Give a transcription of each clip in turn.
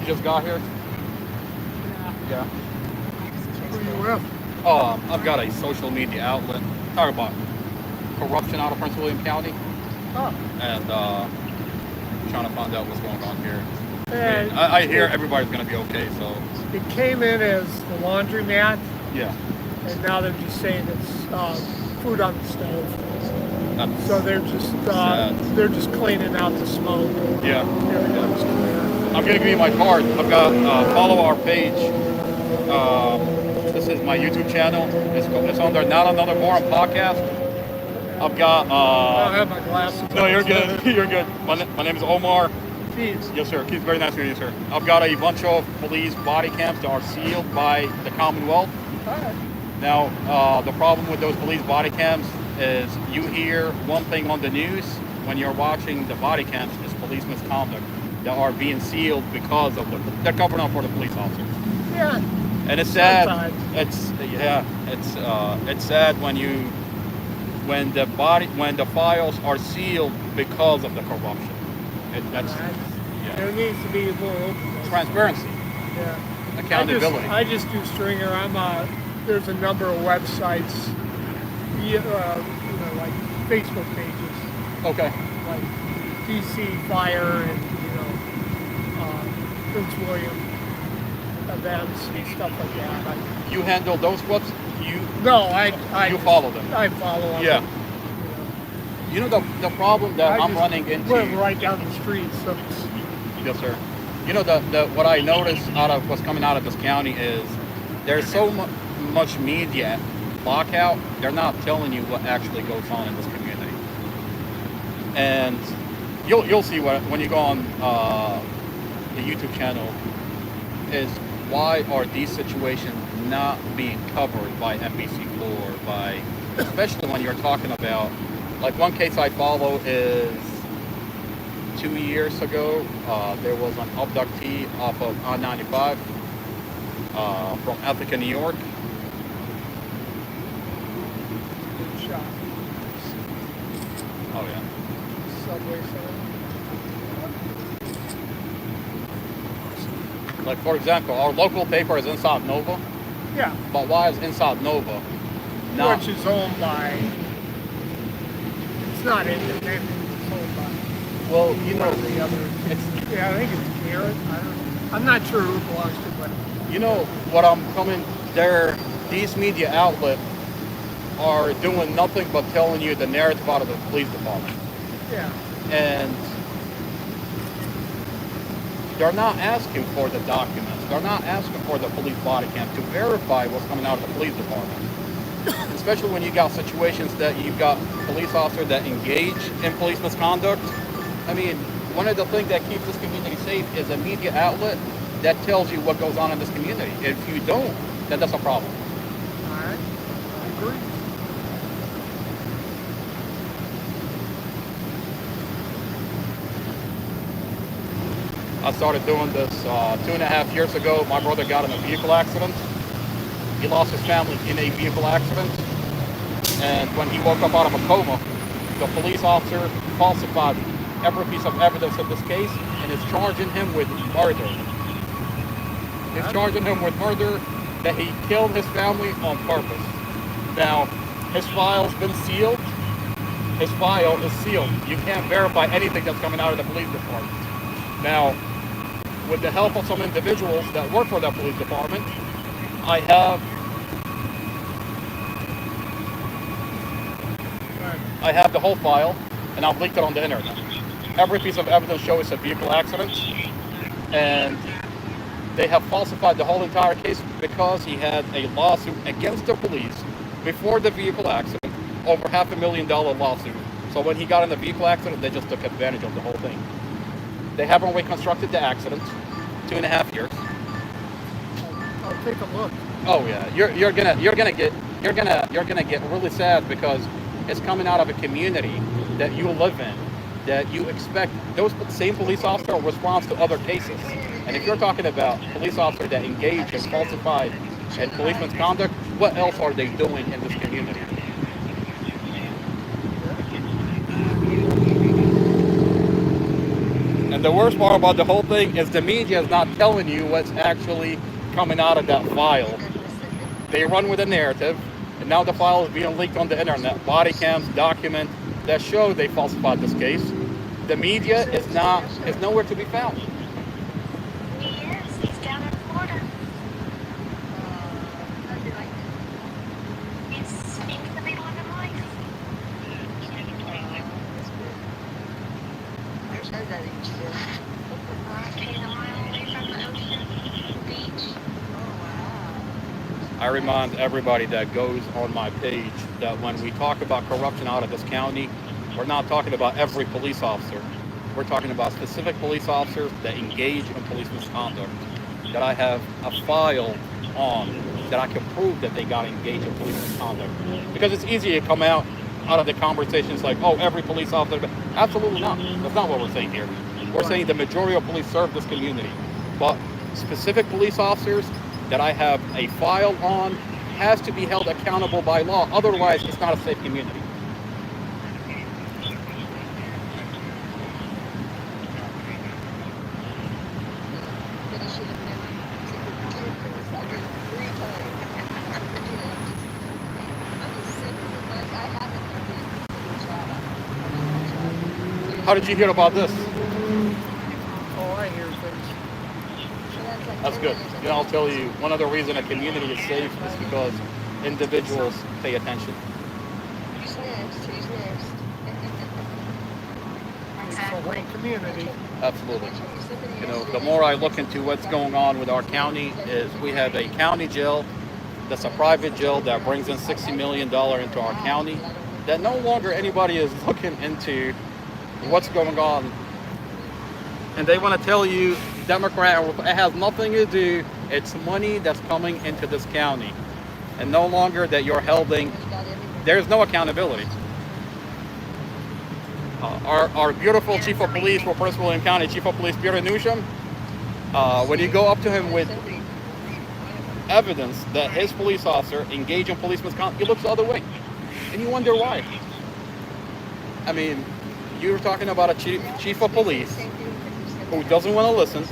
just got here? Yeah. Who you with? I've got a social media outlet. Talk about corruption out of Prince William County. Oh. And trying to find out what's going on here. And I hear everybody's going to be okay, so. it came in as the laundromat, Yeah. and now they're just saying it's food on the stove. That's, So they're just cleaning out the smoke. yeah. Everything's clear. I'm going to give you my card. I've got, follow our page. This is my YouTube channel. It's under Not Another Moron Podcast. I've got, I don't have my glasses. no, you're good. You're good. My name is Omar. Jeez. Yes, sir. Keith, very nice to meet you, sir. I've got a bunch of police body cams that are sealed by the Commonwealth. All right. Now, the problem with those police body cams is you hear one thing on the news when you're watching the body cams is police misconduct that are being sealed because of they're covering up for the police officers. Yeah. And it's sad. Sometimes. It's sad when the files are sealed because of the corruption. That's Right. yeah. There needs to be more openness. Transparency, Yeah. accountability. I just do Stringer. There's a number of websites, like Facebook pages, Okay. like DC Fire and Prince William events and stuff like that. You handle those webs. You follow them. I follow them. Yeah. You know the problem that I'm just running into. live right down the street, so it's, Yes, sir. You know what I noticed out of what's coming out of this county is there's so much media lockout. They're not telling you what actually goes on in this community, and you'll see when you go on the YouTube channel is why are these situations not being covered by NBC4 by especially when you're talking about like one case I follow is 2 years ago, there was an abductee off of I-95 from Ithaca, New York. good shot. Oh yeah. Subway sign. Like for example, our local paper is Inside Nova, Yeah. but why is Inside Nova not? Which is owned by. It's not independent. It's owned by. Well, you know, One of the other. it's Yeah, I think it's Garrett. I'm not sure who it belongs to, but you know what I'm coming. These media outlets are doing nothing but telling you the narrative out of the police department. yeah. And they're not asking for the documents. They're not asking for the police body cam to verify what's coming out of the police department. Especially when you got situations that you've got police officers that engage in police misconduct. I mean, one of the things that keeps this community safe is a media outlet that tells you what goes on in this community. If you don't, then that's a problem. All right. I agree. I started doing this 2.5 years ago. My brother got in a vehicle accident. He lost his family in a vehicle accident. And when he woke up out of a coma, the police officer falsified every piece of evidence in this case and is charging him with murder. He's charging him with murder that he killed his family on purpose. Now, his file's been sealed. His file is sealed. You can't verify anything that's coming out of the police department. Now, with the help of some individuals that work for that police department, I have the whole file, and I've leaked it on the internet. Every piece of evidence shows it's a vehicle accident, and they have falsified the whole entire case because he had a lawsuit against the police before the vehicle accident, over $500,000 lawsuit. So when he got in the vehicle accident, they just took advantage of the whole thing. They haven't reconstructed the accident, 2.5 years. I'll take a look. Oh yeah, you're gonna get really sad because it's coming out of a community that you live in, that you expect those same police officers will respond to other cases. And if you're talking about police officers that engage in falsified and police misconduct, what else are they doing in this community? And the worst part about the whole thing is the media is not telling you what's actually coming out of that file. They run with a narrative, and now the file is being leaked on the internet. Body cams, documents that show they falsified this case. The media is nowhere to be found. He is. He's down in Florida. He seems to be living life. Where's that at each year? He's a mile away from the ocean beach. I remind everybody that goes on my page that when we talk about corruption out of this county, we're not talking about every police officer. We're talking about specific police officers that engage in police misconduct, that I have a file on, that I can prove that they got engaged in police misconduct. Because it's easy to come out of the conversations like, oh, every police officer. Absolutely not. That's not what we're saying here. We're saying the majority of police serve this community. But specific police officers that I have a file on has to be held accountable by law. Otherwise, it's not a safe community. How did you hear about this? Oh, I hear things. That's good. You know, I'll tell you, one of the reasons a community is safe is because individuals pay attention. Who's next? Who's next? It's the whole community. Absolutely. You know, the more I look into what's going on with our county is we have a county jail that's a private jail that brings in $60 million into our county, that no longer anybody is looking into what's going on. And they want to tell you, Democrat, it has nothing to do, it's money that's coming into this county. And no longer that you're holding, there's no accountability. Our beautiful chief of police for Prince William County, Chief of Police Peter Newsham, when you go up to him with evidence that his police officer engaged in police misconduct, he looks the other way. And you wonder why. I mean, you're talking about a chief of police who doesn't want to listen,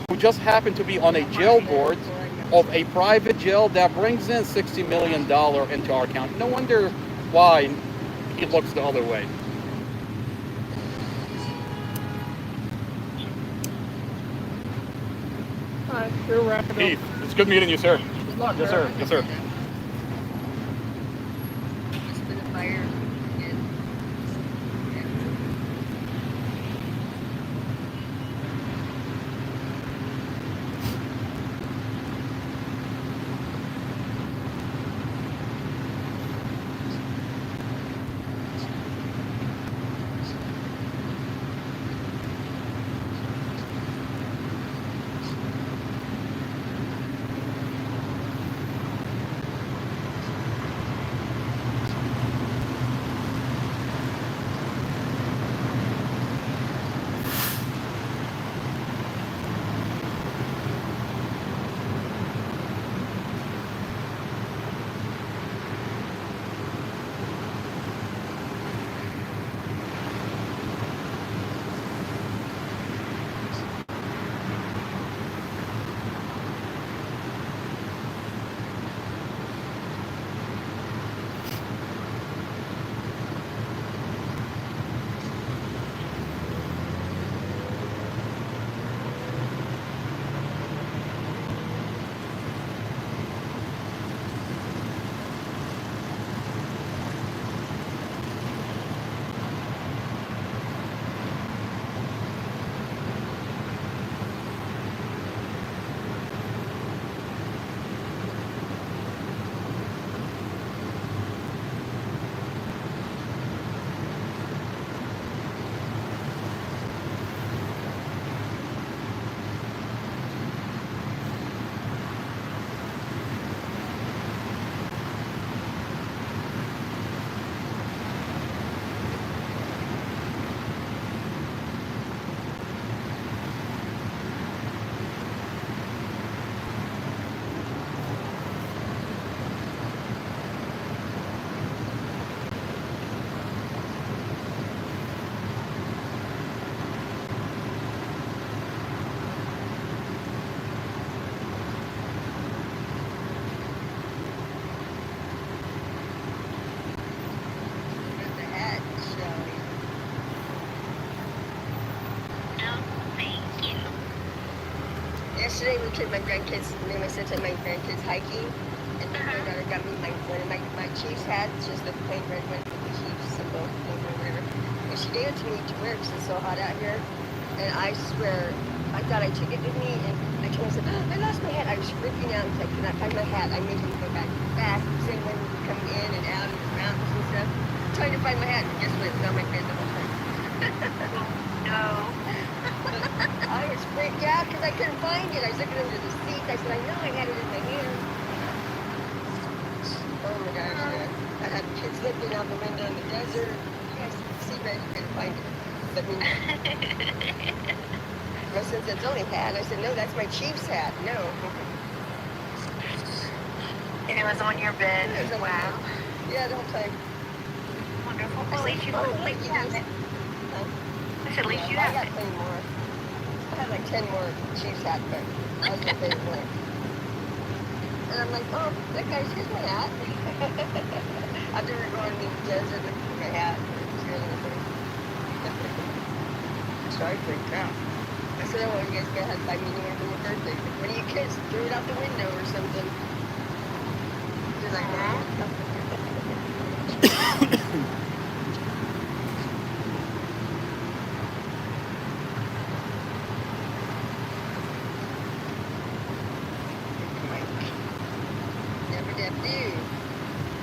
who just happened to be on a jail board of a private jail that brings in $60 million into our county. No wonder why he looks the other way. All right, we're wrapping Keith, up. it's good meeting you, sir. Good luck, Yes, sir. Yes, sir. Just been a fire. Yesterday we took my grandkids, me and my son took my grandkids hiking, and my granddaughter got me one of my Chiefs hats, just the plain red one with the Chiefs symbol, logo, whatever. And she gave it to me to wear because it's so hot out here. And I swear, I thought I took it with me, and I told myself, oh, I lost my hat. I was freaking out because I could not find my hat. I made him go back fast, same when coming in and out of the mountains and stuff, trying to find my hat. And guess what? It was on my bed the whole time. No. I was freaked out because I couldn't find it. I was looking under the seat. I said, I know I had it in my hand. Oh my gosh, yeah. I had kids looking out the window in the desert. You guys see that you couldn't find it. But me, my son said, it's only a hat. I said, no, that's my Chiefs hat. No. And it was on your bed. It was on my Wow. bed. Yeah, the whole time. Wonderful. Well, at least you have it. Huh? I said, at least you I have got it. plenty more. I had like 10 more Chiefs hats, but that was my favorite one. And I'm like, oh, that guy's, here's my hat. After we were going to the desert looking for my hat. So I freaked out. I said, oh, well, you guys gotta have buy me new one for your birthday. Like, what do you kids? Threw it out the window or something. She's like, Never did do.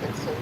That's so